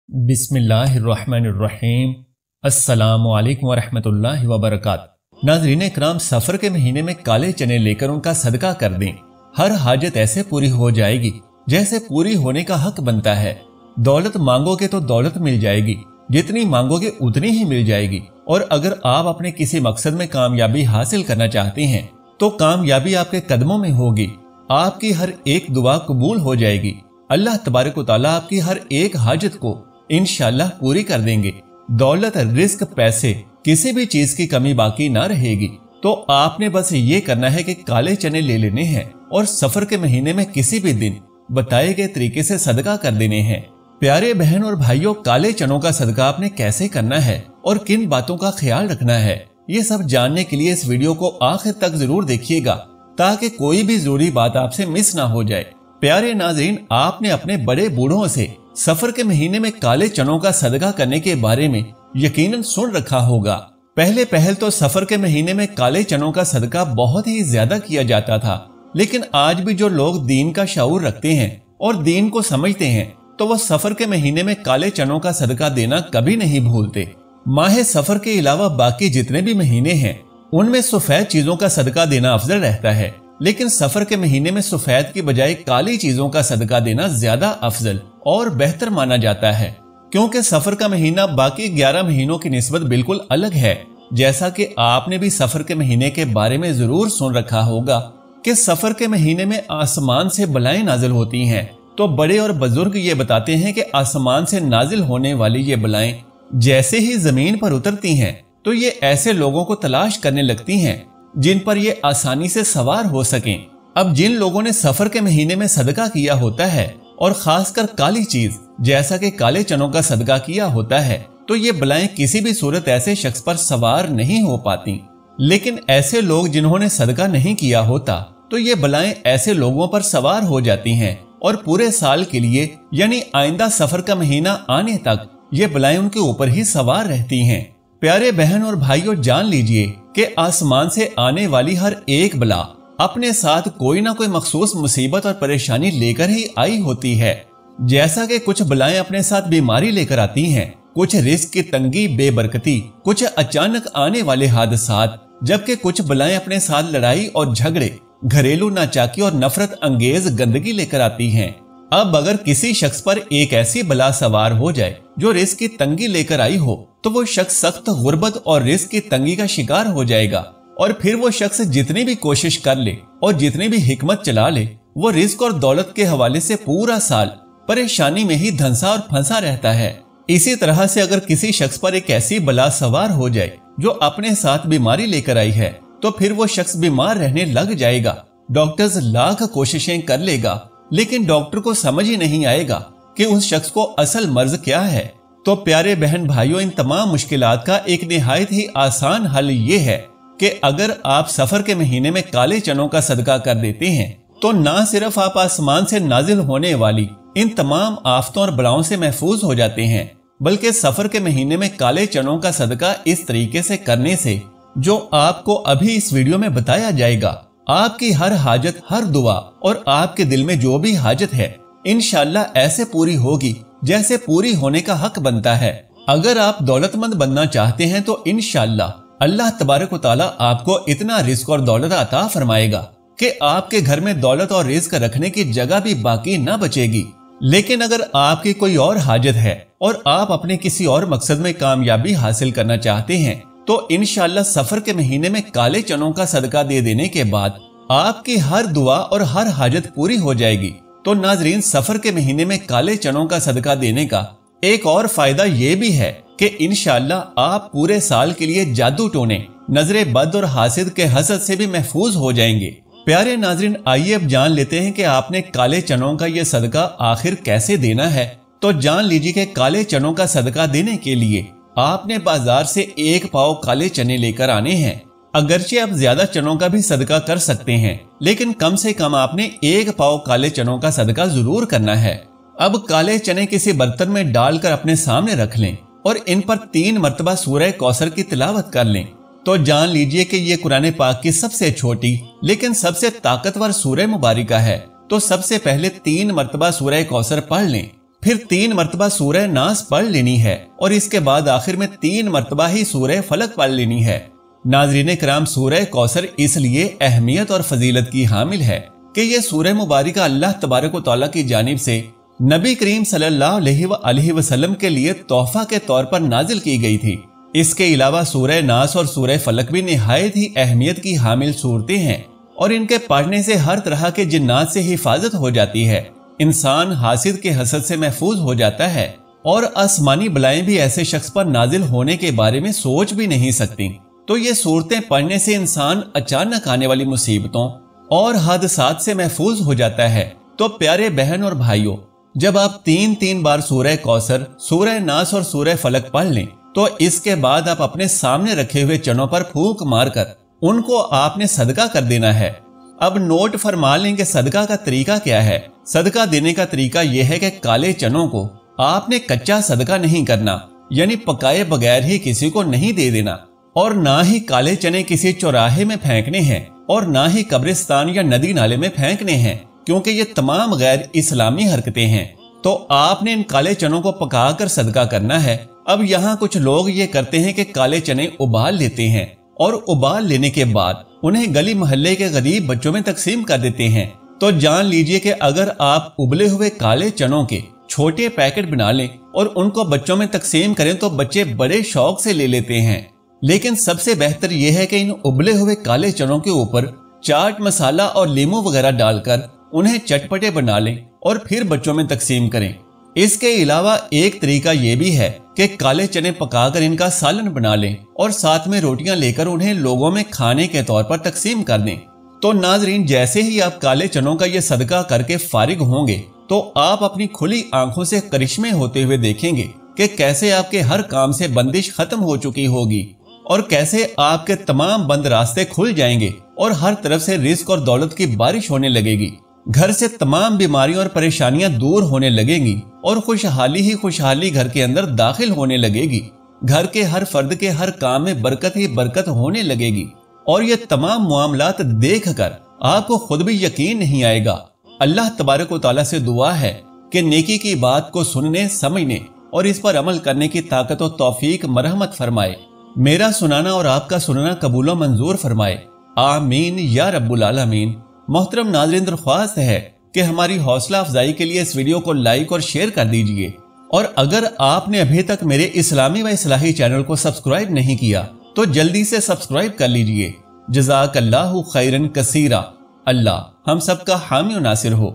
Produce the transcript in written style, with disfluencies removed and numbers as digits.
बिस्मिल्लाहिर्रहमानिर्रहीम। अस्सलामु अलैकुम वरहमतुल्लाहि वबरकातुहू। नाज़रीन इकराम, सफ़र के महीने में काले चने लेकर उनका सदका कर दें। हर हाजत ऐसे पूरी हो जाएगी जैसे पूरी होने का हक बनता है। दौलत मांगोगे तो दौलत मिल जाएगी, जितनी मांगोगे उतनी ही मिल जाएगी। और अगर आप अपने किसी मकसद में कामयाबी हासिल करना चाहते हैं तो कामयाबी आपके कदमों में होगी। आपकी हर एक दुआ कबूल हो जाएगी। अल्लाह तबारक व तआला आपकी हर एक हाजत को इंशाअल्लाह पूरी कर देंगे। दौलत, रिस्क, पैसे, किसी भी चीज की कमी बाकी ना रहेगी। तो आपने बस ये करना है कि काले चने ले लेने हैं और सफर के महीने में किसी भी दिन बताए गए तरीके से सदका कर देने हैं। प्यारे बहन और भाइयों, काले चनों का सदका आपने कैसे करना है और किन बातों का ख्याल रखना है, ये सब जानने के लिए इस वीडियो को आखिर तक जरूर देखिएगा ताकि कोई भी जरूरी बात आपसे मिस ना हो जाए। प्यारे नाज़रीन, आपने अपने बड़े बूढ़ों से सफर के महीने में काले चनों का सदका करने के बारे में यकीनन सुन रखा होगा। पहले तो सफर के महीने में काले चनों का सदका बहुत ही ज्यादा किया जाता था, लेकिन आज भी जो लोग दीन का शऊर रखते हैं और दीन को समझते हैं तो वह सफर के महीने में काले चनों का सदका देना कभी नहीं भूलते। माह सफर के अलावा बाकी जितने भी महीने हैं उनमें सफेद चीजों का सदका देना अफजल रहता है, लेकिन सफर के महीने में सफेद की बजाय काली चीजों का सदका देना ज्यादा अफजल और बेहतर माना जाता है, क्योंकि सफर का महीना बाकी 11 महीनों की निस्बत बिल्कुल अलग है। जैसा कि आपने भी सफर के महीने के बारे में जरूर सुन रखा होगा कि सफर के महीने में आसमान से बलाएं नाजिल होती हैं। तो बड़े और बुजुर्ग ये बताते हैं कि आसमान से नाजिल होने वाली ये बलाएं जैसे ही जमीन पर उतरती हैं तो ये ऐसे लोगों को तलाश करने लगती हैं जिन पर ये आसानी से सवार हो सकें। अब जिन लोगों ने सफर के महीने में सदका किया होता है और खासकर काली चीज जैसा कि काले चनों का सदका किया होता है तो ये बलाएं किसी भी सूरत ऐसे शख्स पर सवार नहीं हो पाती। लेकिन ऐसे लोग जिन्होंने सदका नहीं किया होता तो ये बलाएं ऐसे लोगों पर सवार हो जाती हैं और पूरे साल के लिए यानी आइंदा सफर का महीना आने तक ये बलाएं उनके ऊपर ही सवार रहती हैं। प्यारे बहन और भाइयों, जान लीजिए कि आसमान से आने वाली हर एक बला अपने साथ कोई ना कोई मखसूस मुसीबत और परेशानी लेकर ही आई होती है। जैसा कि कुछ बलाएं अपने साथ बीमारी लेकर आती हैं, कुछ रिस्क की तंगी, बेबरकती, कुछ अचानक आने वाले हादसात, जबकि कुछ बलाएं अपने साथ लड़ाई और झगड़े, घरेलू नाचाकी और नफरत अंगेज गंदगी लेकर आती हैं। अब अगर किसी शख्स पर एक ऐसी बला सवार हो जाए जो रिस्क की तंगी लेकर आई हो तो वो शख्स सख्त गुर्बत और रिस्क की तंगी का शिकार हो जाएगा। और फिर वो शख्स जितनी भी कोशिश कर ले और जितनी भी हिकमत चला ले, वो रिस्क और दौलत के हवाले से पूरा साल परेशानी में ही धंसा और फंसा रहता है। इसी तरह से अगर किसी शख्स पर एक ऐसी बला सवार हो जाए जो अपने साथ बीमारी लेकर आई है तो फिर वो शख्स बीमार रहने लग जाएगा। डॉक्टर्स लाख कोशिशें कर लेगा लेकिन डॉक्टर को समझ ही नहीं आएगा कि उस शख्स को असल मर्ज क्या है। तो प्यारे बहन भाइयों, इन तमाम मुश्किलात का एक निहायत ही आसान हल ये है कि अगर आप सफर के महीने में काले चनों का सदका कर देते हैं तो ना सिर्फ आप आसमान से नाजिल होने वाली इन तमाम आफतों और बलाओं से महफूज हो जाते हैं, बल्कि सफर के महीने में काले चनों का सदका इस तरीके से करने से जो आपको अभी इस वीडियो में बताया जाएगा, आपकी हर हाजत, हर दुआ और आपके दिल में जो भी हाजत है इंशाअल्लाह ऐसे पूरी होगी जैसे पूरी होने का हक बनता है। अगर आप दौलतमंद बनना चाहते हैं तो इंशाअल्लाह अल्लाह तबारक व तआला आपको इतना रिस्क और दौलत अता फरमाएगा कि आपके घर में दौलत और रिस्क रखने की जगह भी बाकी न बचेगी। लेकिन अगर आपकी कोई और हाजत है और आप अपने किसी और मकसद में कामयाबी हासिल करना चाहते हैं तो इंशाअल्लाह सफर के महीने में काले चनों का सदका दे देने के बाद आपकी हर दुआ और हर हाजत पूरी हो जाएगी। तो नाजरीन, सफर के महीने में काले चनों का सदका देने का एक और फायदा ये भी है कि इंशाअल्लाह आप पूरे साल के लिए जादू टोने, नजरे बद और हासिद के हसद से भी महफूज हो जाएंगे। प्यारे नाजरीन, आइए अब जान लेते हैं कि आपने काले चनों का ये सदका आखिर कैसे देना है। तो जान लीजिए कि काले चनों का सदका देने के लिए आपने बाजार से 1 पाव काले चने लेकर आने हैं। अगरचे आप ज्यादा चनों का भी सदका कर सकते हैं, लेकिन कम से कम आपने 1 पाव काले चनों का सदका जरूर करना है। अब काले चने किसी बर्तन में डालकर अपने सामने रख लें और इन पर 3 मरतबा सूरह कौसर की तिलावत कर लें। तो जान लीजिए कि ये कुरान पाक की सबसे छोटी लेकिन सबसे ताकतवर सूरह मुबारिका है। तो सबसे पहले 3 मरतबा सूरह कौसर पढ़ लें پھر 3 مرتبہ سورہ ناس پڑھ لینی ہے اور اس کے بعد آخر میں 3 مرتبہ ہی سورہ فلق پڑھ لینی ہے۔ ناظرین کرام، سورہ کوثر اس لیے اہمیت اور فضیلت کی حامل ہے کہ یہ سورہ مبارکہ اللہ تبارک و تعالیٰ کی جانب سے نبی کریم صلی اللہ علیہ وآلہ وسلم کے لیے تحفہ کے طور پر نازل کی گئی تھی۔ اس کے علاوہ سورہ ناس اور سورہ فلق بھی نہایت ہی اہمیت کی حامل صورتیں ہیں اور ان کے پڑھنے سے ہر طرح کے جنات سے حفاظت ہو جاتی ہے، انسان حاسد کے حسد سے محفوظ ہو جاتا ہے اور آسمانی بلائیں بھی ایسے شخص پر نازل ہونے کے بارے میں سوچ بھی نہیں سکتی۔ تو یہ صورتیں پڑھنے سے انسان اچانک آنے والی مصیبتوں اور حادثات سے محفوظ ہو جاتا ہے۔ تو پیارے بہن اور بھائیوں، جب آپ 3 بار سورہ کوثر، سورہ ناس اور سورہ فلق پڑھ لیں تو اس کے بعد آپ اپنے سامنے رکھے ہوئے چنوں پر پھونک مار کر ان کو آپ نے صدقہ کر دینا ہے۔ اب نوٹ فرما لیں کہ صدقہ کا طریقہ کیا ہے۔ صدقہ دینے کا طریقہ یہ ہے کہ کالے چنوں کو آپ نے کچا صدقہ نہیں کرنا، یعنی پکائے بغیر ہی کسی کو نہیں دے دینا، اور نہ ہی کالے چنے کسی چوراہے میں پھینکنے ہیں اور نہ ہی قبرستان یا ندی نالے میں پھینکنے ہیں، کیونکہ یہ تمام غیر اسلامی حرکتیں ہیں۔ تو آپ نے ان کالے چنوں کو پکا کر صدقہ کرنا ہے۔ اب یہاں کچھ لوگ یہ کرتے ہیں کہ کالے چنے ابال لیتے ہیں اور ابال لینے کے بعد انہیں گلی محلے کے غریب بچوں میں تقسیم کر دیتے ہیں۔ تو جان لیجئے کہ اگر آپ ابلے ہوئے کالے چنوں کے چھوٹے پیکٹ بنا لیں اور ان کو بچوں میں تقسیم کریں تو بچے بڑے شوق سے لے لیتے ہیں۔ لیکن سب سے بہتر یہ ہے کہ ان ابلے ہوئے کالے چنوں کے اوپر چاٹ مسالہ اور لیمو وغیرہ ڈال کر انہیں چٹپٹے بنا لیں اور پھر بچوں میں تقسیم کریں۔ اس کے علاوہ ایک طریقہ یہ بھی ہے کہ کالے چنے پکا کر ان کا سالن بنا لیں اور ساتھ میں روٹیاں لے کر انہیں لوگوں میں کھانے کے طور پر تقسیم کر دیں۔ تو ناظرین، جیسے ہی آپ کالے چنوں کا یہ صدقہ کر کے فارغ ہوں گے تو آپ اپنی کھلی آنکھوں سے کرشمے ہوتے ہوئے دیکھیں گے کہ کیسے آپ کے ہر کام سے بندش ختم ہو چکی ہوگی اور کیسے آپ کے تمام بند راستے کھل جائیں گے اور ہر طرف سے رزق اور دولت کی بارش ہونے لگے گی۔ گھر سے تمام بیماریاں اور پریشانیاں دور ہونے لگیں گی اور خوشحالی ہی خوشحالی گھر کے اندر داخل ہونے لگے گی۔ گھر کے ہر فرد کے ہر کام میں برکت ہی برکت ہونے لگے گی اور یہ تمام معاملات دیکھ کر آپ کو خود بھی یقین نہیں آئے گا۔ اللہ تبارک و تعالیٰ سے دعا ہے کہ نیکی کی بات کو سننے، سمجھنے اور اس پر عمل کرنے کی طاقت و توفیق مرحمت فرمائے۔ میرا سنانا اور آپ کا سننا قبول و منظور فرمائے، آمین یا رب العالمین۔ محترم ناظرین، درخواست ہے کہ ہماری حوصلہ افزائی کے لیے اس ویڈیو کو لائک اور شیئر کر دیجئے، اور اگر آپ نے ابھی تک میرے اسلامی و اصلاحی چینل کو سبسکرائب نہیں کیا تو جلدی سے سبسکرائب کر لیجئے۔ جزاک اللہ خیرن کثیرا۔ اللہ ہم سب کا حامی و ناصر ہو۔